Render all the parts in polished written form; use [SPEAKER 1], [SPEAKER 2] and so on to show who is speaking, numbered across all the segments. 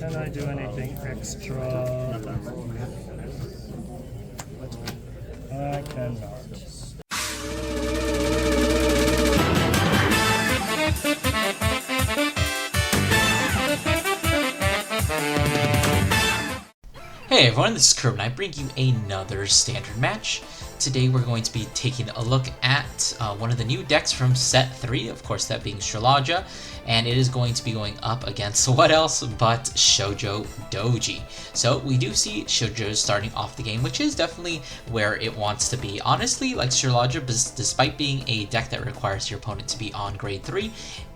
[SPEAKER 1] Can I do anything extra? I cannot.
[SPEAKER 2] Hey everyone, this is Curb and I bring you another standard match. Today we're going to be taking a look at one of the new decks from set 3, of course that being Shojodoji, and it is going to be going up against what else but Shojodoji. So we do see Shojodoji starting off the game, which is definitely where it wants to be. Honestly, like Stoeirhaja, despite being a deck that requires your opponent to be on grade 3,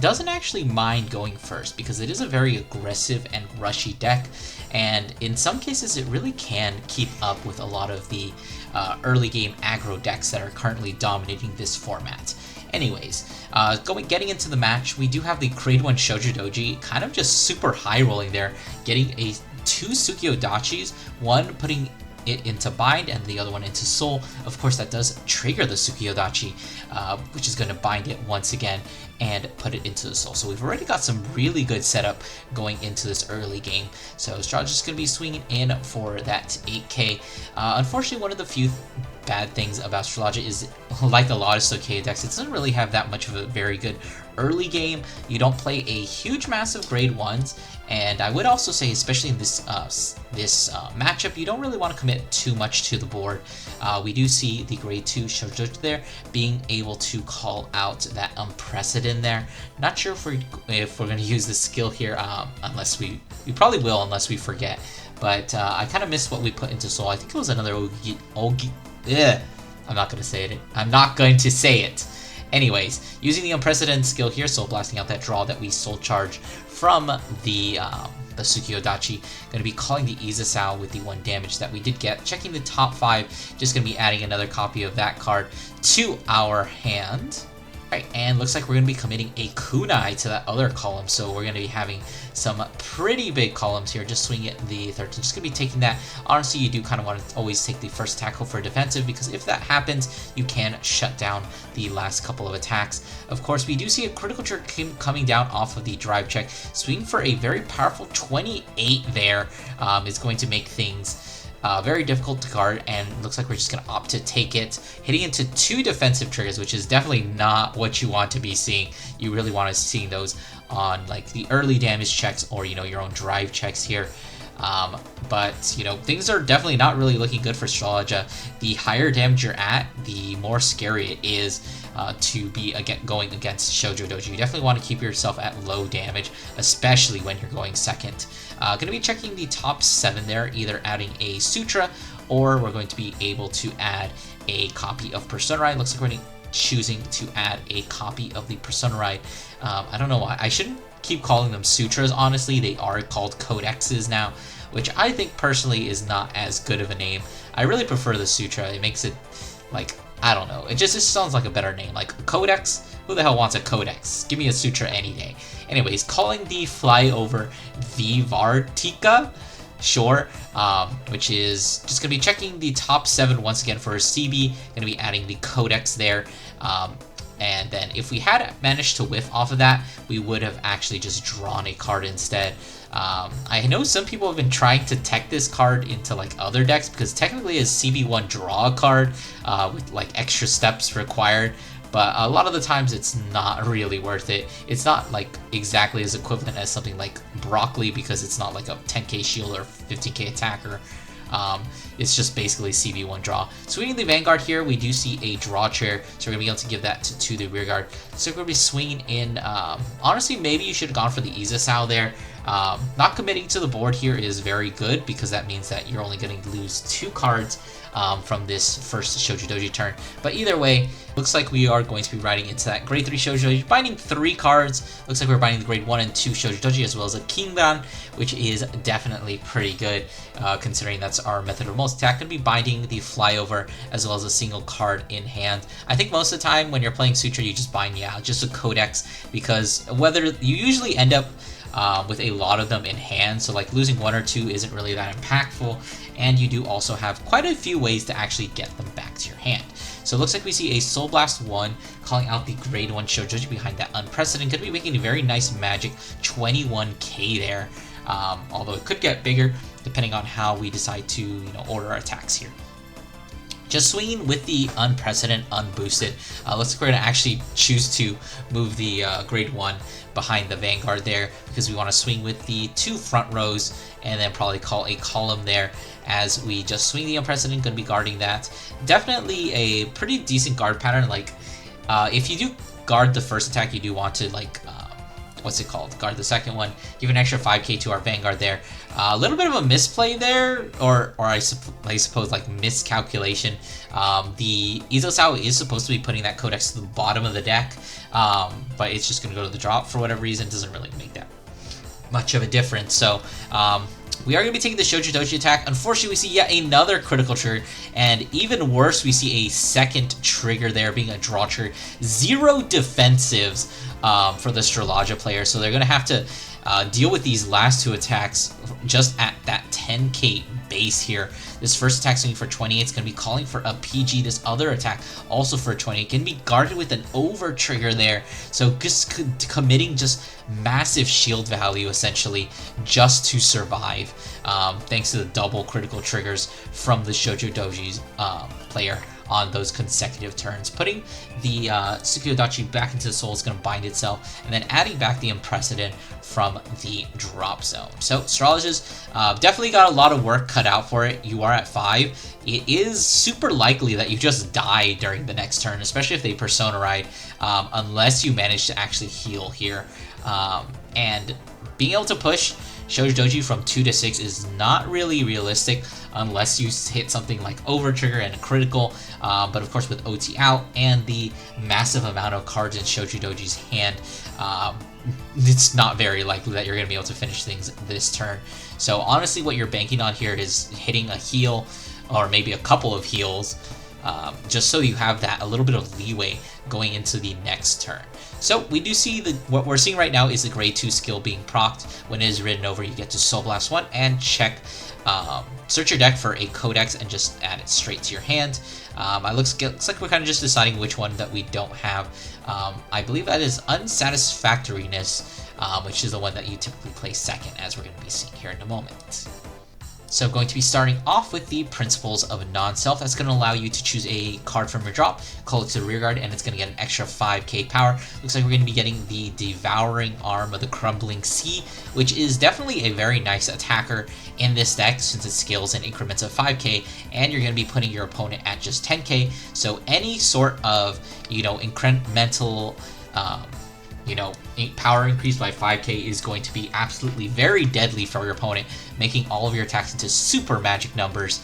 [SPEAKER 2] doesn't actually mind going first because it is a very aggressive and rushy deck, and in some cases it really can keep up with a lot of the early game aggro decks that are currently dominating this format. Anyways, getting into the match, we do have the grade 1 Shojodoji kind of just super high rolling there, getting two Sukiodachis, one putting it into bind and the other one into soul. Of course that does trigger the Sukiyodachi, which is going to bind it once again and put it into the soul. So we've already got some really good setup going into this early game. So Straw's just going to be swinging in for that 8k. Unfortunately, one of the few bad things about Stoerihaja is, like a lot of Stoeirhaja decks, it doesn't really have that much of a very good early game. You don't play a huge massive grade 1s, and I would also say, especially in this matchup, you don't really want to commit too much to the board. We do see the grade 2 Shojodoji there being able to call out that unprecedented there. Not sure if we're going to use this skill here, unless we probably will unless we forget. But I kind of missed what we put into soul. I think it was another Ogi. I'm not going to say it. I'm not going to say it. Anyways, using the unprecedented skill here, so blasting out that draw that we soul charge from the Sukiyodachi, going to be calling the Izasao with the 1 damage that we did get. Checking the top 5, just going to be adding another copy of that card to our hand. Alright, and looks like we're going to be committing a kunai to that other column, so we're going to be having some pretty big columns here. Just swinging it the 13, just going to be taking that. Honestly, you do kind of want to always take the first tackle for defensive, because if that happens, you can shut down the last couple of attacks. Of course, we do see a critical trick coming down off of the drive check. Swing for a very powerful 28 there is going to make things very difficult to guard, and looks like we're just going to opt to take it, hitting into 2 defensive triggers, which is definitely not what you want to be seeing. You really want to see those on like the early damage checks or your own drive checks here. But things are definitely not really looking good for Stoerihaja. The higher damage you're at, the more scary it is to be going against Shojodoji. You definitely want to keep yourself at low damage, especially when you're going second. Going to be checking the top 7 there, either adding a Sutra, or we're going to be able to add a copy of Persona Ride. Looks like we're choosing to add a copy of the Persona Ride. I don't know why. I shouldn't keep calling them Sutras, honestly. They are called Codexes now, which I think personally is not as good of a name. I really prefer the Sutra. It makes it, like, I don't know. It just sounds like a better name. Like, Codex? Who the hell wants a Codex? Give me a Sutra any day. Anyways, calling the flyover Vivartika, sure, which is just going to be checking the top 7 once again for a CB. Going to be adding the Codex there. And then if we had managed to whiff off of that, we would have actually just drawn a card instead. I know some people have been trying to tech this card into like other decks, because technically it's CB1 draw a card with like extra steps required, but a lot of the times it's not really worth it. It's not like exactly as equivalent as something like Broccoli, because it's not like a 10k shield or 15k attacker. It's just basically CB1 draw. Swinging the Vanguard here, we do see a draw chair, so we're going to be able to give that to the rear guard. So we're going to be swinging in, honestly, maybe you should have gone for the Izasao there. Not committing to the board here is very good, because that means that you're only going to lose 2 cards from this first Shojodoji turn. But either way, looks like we are going to be riding into that grade 3 Shojodoji, binding 3 cards. Looks like we're binding the grade 1 and 2 Shojodoji, as well as a Kingdan, which is definitely pretty good, considering that's our method of most attack. Going to be binding the flyover, as well as a single card in hand. I think most of the time when you're playing Sutra, you just bind, just a Codex, because whether you usually end up with a lot of them in hand, so like losing 1 or 2 isn't really that impactful, and you do also have quite a few ways to actually get them back to your hand. So it looks like we see a Soul Blast 1 calling out the grade 1 Shojodoji behind that unprecedented. Could be making a very nice magic 21k there. although it could get bigger depending on how we decide to order our attacks here. Just swinging with the unprecedented unboosted. Looks like we're going to actually choose to move the grade 1 behind the Vanguard there because we want to swing with the 2 front rows and then probably call a column there as we just swing the unprecedented. Going to be guarding that. Definitely a pretty decent guard pattern. Like if you do guard the first attack, you do want to what's it called? Guard the second one. Give an extra 5k to our Vanguard there. A little bit of a misplay there, or I suppose like miscalculation. The Izosao is supposed to be putting that codex to the bottom of the deck, but it's just going to go to the drop for whatever reason. Doesn't really make that much of a difference. So we are going to be taking the Shojodoji attack. Unfortunately, we see yet another critical trigger, and even worse, we see a second trigger there being a draw trigger. 0 defensives for the Stoeirhaja player, so they're going to have to deal with these last 2 attacks just at that 10k base here. This first attack swinging for 28 is going to be calling for a PG. This other attack also for 28 can be guarded with an over trigger there. So just committing just massive shield value essentially just to survive, thanks to the double critical triggers from the Shojodoji's player on those consecutive turns. Putting the Tsukuyodachi back into the soul is going to bind itself, and then adding back the unprecedented from the drop zone. So Stoeirhaja's definitely got a lot of work cut out for it. You are at 5. It is super likely that you just die during the next turn, especially if they Persona Ride, unless you manage to actually heal here. And being able to push Shojodoji from 2 to 6 is not really realistic unless you hit something like over trigger and a critical, but of course with OT out and the massive amount of cards in Shojodoji's hand, it's not very likely that you're going to be able to finish things this turn. So honestly, what you're banking on here is hitting a heal or maybe a couple of heals, just so you have that a little bit of leeway going into the next turn. So we do see what we're seeing right now is the grade 2 skill being procced. When it is written over, you get to Soul Blast 1 and check, search your deck for a codex and just add it straight to your hand. It looks like we're kind of just deciding which one that we don't have. I believe that is Unsatisfactoriness, which is the one that you typically play second, as we're going to be seeing here in a moment. So I'm going to be starting off with the Principles of Non-Self. That's going to allow you to choose a card from your drop, call it to the rear guard, and it's going to get an extra 5k power. Looks like we're going to be getting the Devouring Arm of the Crumbling Sea, which is definitely a very nice attacker in this deck since it scales in increments of 5k, and you're going to be putting your opponent at just 10k. So any sort of, incremental, power increase by 5k is going to be absolutely very deadly for your opponent, making all of your attacks into super magic numbers.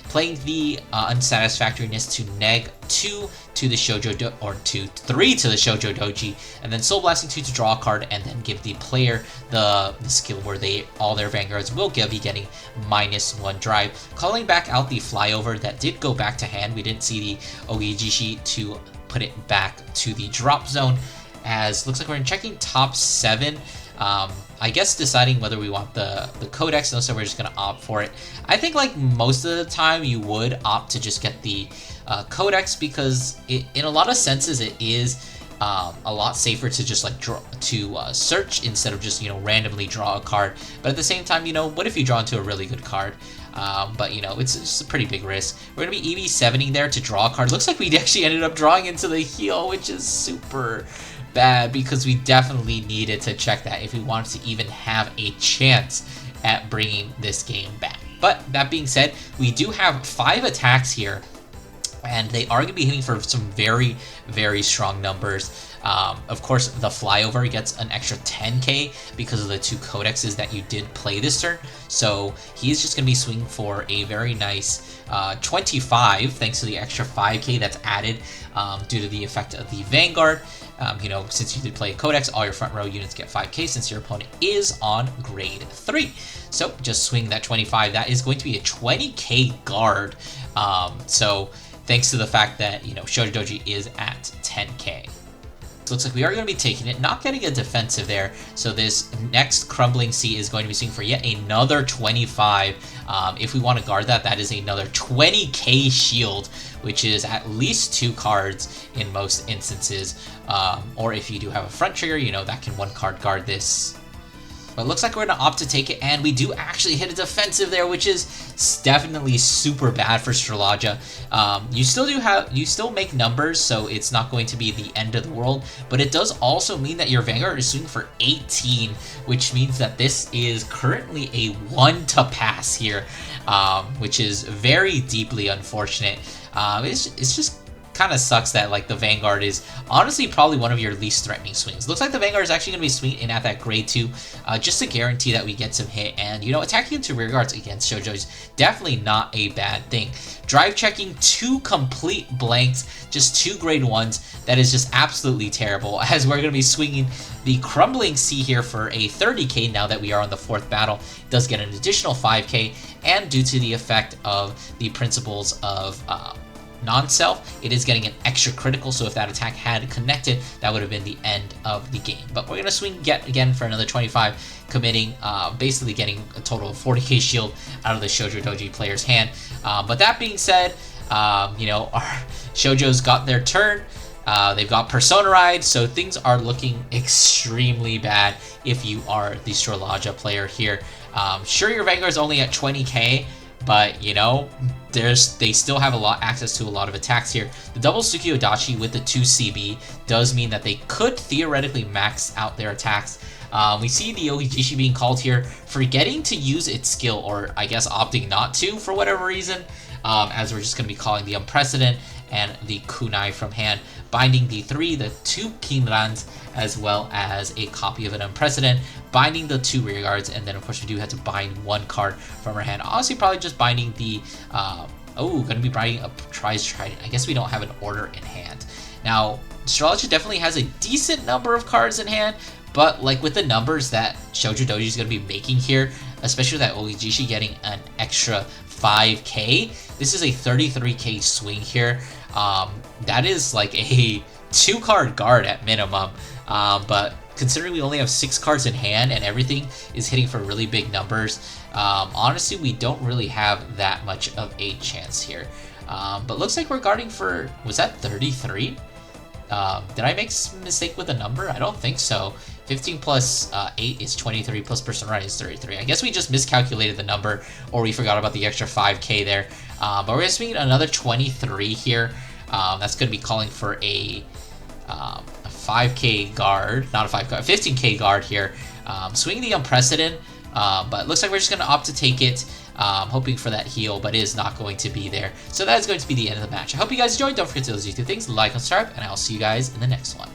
[SPEAKER 2] Playing the Unsatisfactoriness to -2 to the Shojodoji, or to 3 to the Shojodoji, and then Soul Blasting 2 to draw a card, and then give the player the skill where all their Vanguards will be getting -1 drive. Calling back out the Flyover that did go back to hand. We didn't see the Ogijishi to put it back to the drop zone, as looks like we're checking top 7. I guess deciding whether we want the codex, and so we're just going to opt for it. I think like most of the time you would opt to just get the codex, because in a lot of senses it is a lot safer to just like search instead of just randomly draw a card. But at the same time, what if you draw into a really good card? But it's just a pretty big risk. We're going to be EV-70ing there to draw a card. Looks like we actually ended up drawing into the heal, which is super bad, because we definitely needed to check that if we wanted to even have a chance at bringing this game back. But that being said, we do have 5 attacks here, and they are going to be hitting for some very, very strong numbers. Of course, the Flyover gets an extra 10k because of the 2 codexes that you did play this turn. So he's just going to be swinging for a very nice 25, thanks to the extra 5k that's added due to the effect of the Vanguard. Since you did play a codex, all your front row units get 5k since your opponent is on grade 3. So just swing that 25. That is going to be a 20k guard. So thanks to the fact that, Shojodoji is at 10k. Looks like we are going to be taking it, not getting a defensive there. So this next Crumbling Sea is going to be swinging for yet another 25. If we want to guard that, that is another 20k shield, which is at least 2 cards in most instances. Or if you do have a front trigger, that can 1 card guard this. But it looks like we're going to opt to take it, and we do actually hit a defensive there, which is definitely super bad for Stoerhaja. You still make numbers, so it's not going to be the end of the world, but it does also mean that your Vanguard is swinging for 18, which means that this is currently a 1 to pass here, which is very deeply unfortunate. It's just kind of sucks that like the Vanguard is honestly probably one of your least threatening swings. Looks like the Vanguard is actually going to be swinging in at that grade 2 just to guarantee that we get some hit, and you know, attacking into rear guards against Shojo is definitely not a bad thing. Drive checking 2 complete blanks, just 2 grade 1s, that is just absolutely terrible, as we're going to be swinging the Crumbling Sea here for a 30k now that we are on the 4th battle. It does get an additional 5k, and due to the effect of the principles of non-self, it is getting an extra critical, so if that attack had connected, that would have been the end of the game. But we're going to swing yet again for another 25, committing, basically getting a total of 40k shield out of the Shojodoji player's hand. But that being said, you know, our Shojo's got their turn. They've got Persona Ride, so things are looking extremely bad if you are the Stoerhaja player here. Sure, your Vanguard's only at 20k, but you know, they still have access to a lot of attacks here. The double Shojodoji with the 2 CB does mean that they could theoretically max out their attacks. We see the Ohijishi being called here, forgetting to use its skill, or I guess opting not to for whatever reason, as we're just going to be calling the Unprecedented and the Kunai from hand, binding the 2 Kinrans, as well as a copy of an Unprecedented, binding the 2 rear guards, and then of course we do have to bind 1 card from our hand. Honestly, probably just binding the, gonna be binding a Trident. I guess we don't have an order in hand. Now, Stoerhaja definitely has a decent number of cards in hand, but like with the numbers that Shojodoji is going to be making here, especially that Ohijishi getting an extra 5k, this is a 33k swing here. That is like a 2-card guard at minimum, but considering we only have 6 cards in hand and everything is hitting for really big numbers, honestly we don't really have that much of a chance here. But looks like we're guarding for, was that 33? Did I make a mistake with the number? I don't think so. 15 plus 8 is 23, plus Persona Ride is 33. I guess we just miscalculated the number, or we forgot about the extra 5k there. But we're going to swing another 23 here. That's going to be calling for a 5k guard, not a 15k guard here. Swinging the Unprecedented, but it looks like we're just going to opt to take it, hoping for that heal, but it is not going to be there. So that is going to be the end of the match. I hope you guys enjoyed. Don't forget to do those 2 things, like and subscribe, and I'll see you guys in the next one.